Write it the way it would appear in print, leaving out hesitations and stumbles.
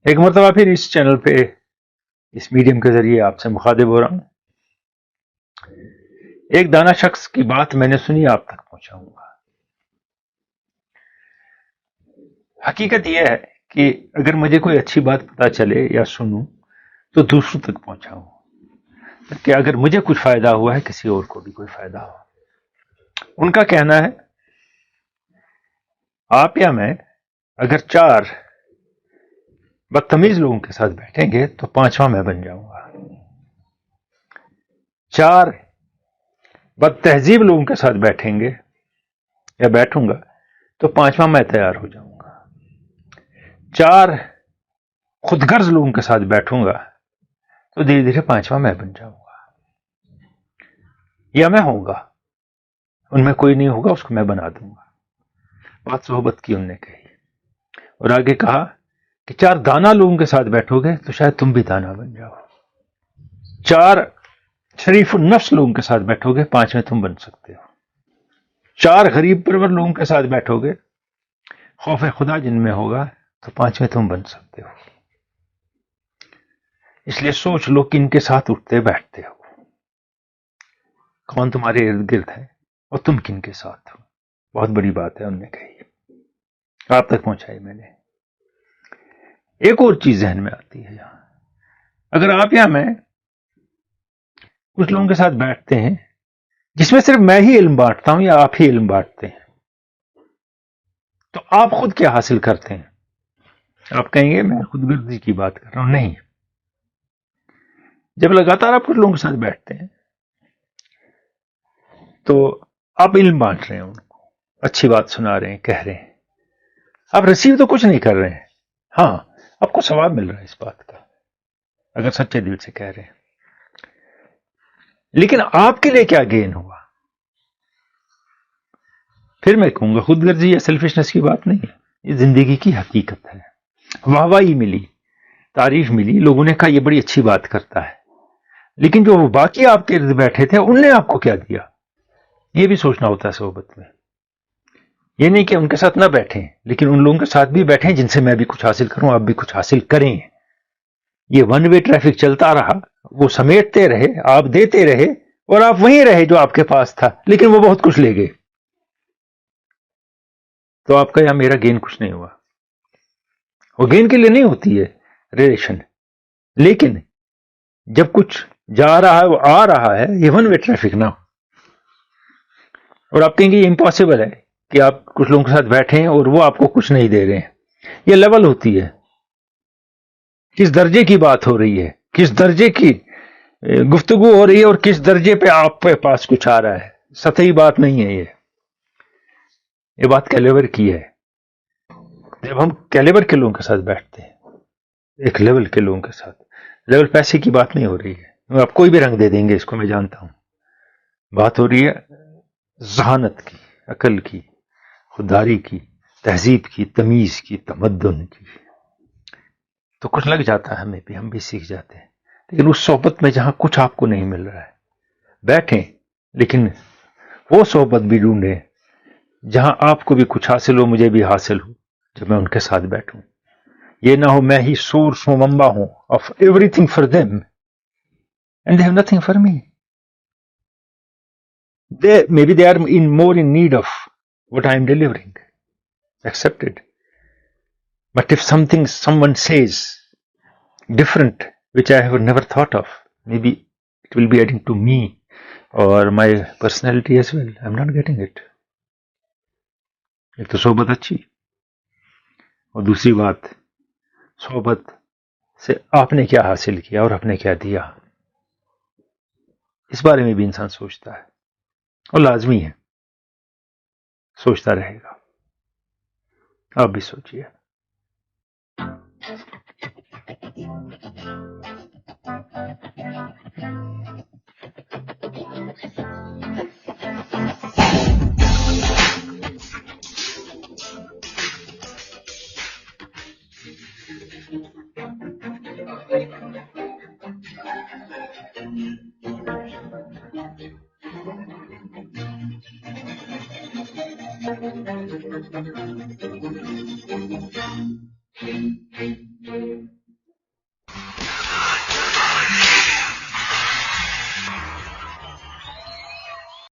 ایک مرتبہ پھر اس چینل پہ اس میڈیم کے ذریعے آپ سے مخاطب ہو رہا ہوں. ایک دانا شخص کی بات میں نے سنی، آپ تک پہنچاؤں گا. حقیقت یہ ہے کہ اگر مجھے کوئی اچھی بات پتہ چلے یا سنوں تو دوسروں تک پہنچاؤں، کہ اگر مجھے کچھ فائدہ ہوا ہے کسی اور کو بھی کوئی فائدہ ہو. ان کا کہنا ہے آپ یا میں اگر 4 بدتمیز لوگوں کے ساتھ بیٹھیں گے تو 5واں میں بن جاؤں گا. 4 بد تہذیب لوگوں کے ساتھ بیٹھیں گے یا بیٹھوں گا تو 5واں میں تیار ہو جاؤں گا. 4 خود غرض لوگوں کے ساتھ بیٹھوں گا تو دھیرے دھیرے 5واں میں بن جاؤں گا. یا میں ہوں گا، ان میں کوئی نہیں ہوگا، اس کو میں بنا دوں گا. بات صحبت کی ان نے کہی، اور آگے کہا کہ 4 دانا لوگوں کے ساتھ بیٹھو گے تو شاید تم بھی دانا بن جاؤ. 4 شریف النفس لوگوں کے ساتھ بیٹھو گے، 5 میں تم بن سکتے ہو. 4 غریب پرور لوگوں کے ساتھ بیٹھو گے، خوف خدا جن میں ہوگا تو 5 میں تم بن سکتے ہو. اس لیے سوچ لو کن کے ساتھ اٹھتے بیٹھتے ہو، کون تمہارے ارد گرد ہے اور تم کن کے ساتھ ہو. بہت بڑی بات ہے، انہوں نے کہی، آپ تک پہنچائی میں نے. ایک اور چیز ذہن میں آتی ہے یہاں، اگر آپ یا میں کچھ لوگوں کے ساتھ بیٹھتے ہیں جس میں صرف میں ہی علم بانٹتا ہوں یا آپ ہی علم بانٹتے ہیں، تو آپ خود کیا حاصل کرتے ہیں؟ آپ کہیں گے میں خود غرضی کی بات کر رہا ہوں. نہیں، جب لگاتار آپ کچھ لوگوں کے ساتھ بیٹھتے ہیں تو آپ علم بانٹ رہے ہیں، ان کو اچھی بات سنا رہے ہیں، کہہ رہے ہیں. آپ ریسیو تو کچھ نہیں کر رہے ہیں، ہاں آپ کو ثواب مل رہا ہے اس بات کا اگر سچے دل سے کہہ رہے ہیں. لیکن آپ کے لیے کیا گین ہوا؟ پھر میں کہوں گا خود غرضی یا سیلفشنس کی بات نہیں ہے، یہ زندگی کی حقیقت ہے. واہ واہی ملی، تعریف ملی، لوگوں نے کہا یہ بڑی اچھی بات کرتا ہے، لیکن جو باقی آپ کے ارد بیٹھے تھے ان نے آپ کو کیا دیا؟ یہ بھی سوچنا ہوتا ہے صحبت میں. یہ نہیں کہ ان کے ساتھ نہ بیٹھیں، لیکن ان لوگوں کے ساتھ بھی بیٹھیں جن سے میں بھی کچھ حاصل کروں، آپ بھی کچھ حاصل کریں. یہ ون وے ٹریفک چلتا رہا، وہ سمیٹتے رہے، آپ دیتے رہے، اور آپ وہیں رہے جو آپ کے پاس تھا، لیکن وہ بہت کچھ لے گئے. تو آپ کا یا میرا گین کچھ نہیں ہوا. وہ گین کے لیے نہیں ہوتی ہے ریلیشن، لیکن جب کچھ جا رہا ہے، وہ آ رہا ہے، یہ ون وے ٹریفک نہ ہو. اور آپ کہیں گے یہ امپاسبل ہے کہ آپ کچھ لوگوں کے ساتھ بیٹھیں اور وہ آپ کو کچھ نہیں دے رہے ہیں. یہ لیول ہوتی ہے، کس درجے کی بات ہو رہی ہے، کس درجے کی گفتگو ہو رہی ہے، اور کس درجے پہ آپ کے پاس کچھ آ رہا ہے. سطحی بات نہیں ہے یہ بات کیلیبر کی ہے. جب ہم کیلیبر کے لوگوں کے ساتھ بیٹھتے ہیں، ایک لیول کے لوگوں کے ساتھ، لیول پیسے کی بات نہیں ہو رہی ہے، آپ کوئی بھی رنگ دے دیں گے اس کو، میں جانتا ہوں. بات ہو رہی ہے ذہانت کی، عقل کی، خودداری کی، تہذیب کی، تمیز کی، تمدن کی. تو کچھ لگ جاتا ہے ہمیں بھی، ہم بھی سیکھ جاتے ہیں. لیکن اس صحبت میں جہاں کچھ آپ کو نہیں مل رہا ہے، بیٹھیں، لیکن وہ صحبت بھی ڈھونڈیں جہاں آپ کو بھی کچھ حاصل ہو، مجھے بھی حاصل ہو جب میں ان کے ساتھ بیٹھوں. یہ نہ ہو میں ہی سورس ہوں، منبع ہوں of every thing for them and they have nothing for me. Maybe they are more in need of what I am delivering. Accepted. But if someone says different, which I have never thought of, maybe it will be adding to me or my personality as well. I'm not getting it. ایک تو صحبت اچھی، اور دوسری بات صحبت سے آپ نے کیا حاصل کیا اور آپ نے کیا دیا، اس بارے میں بھی انسان سوچتا ہے، اور لازمی ہے سوچتا رہے گا. آپ بھی سوچیے.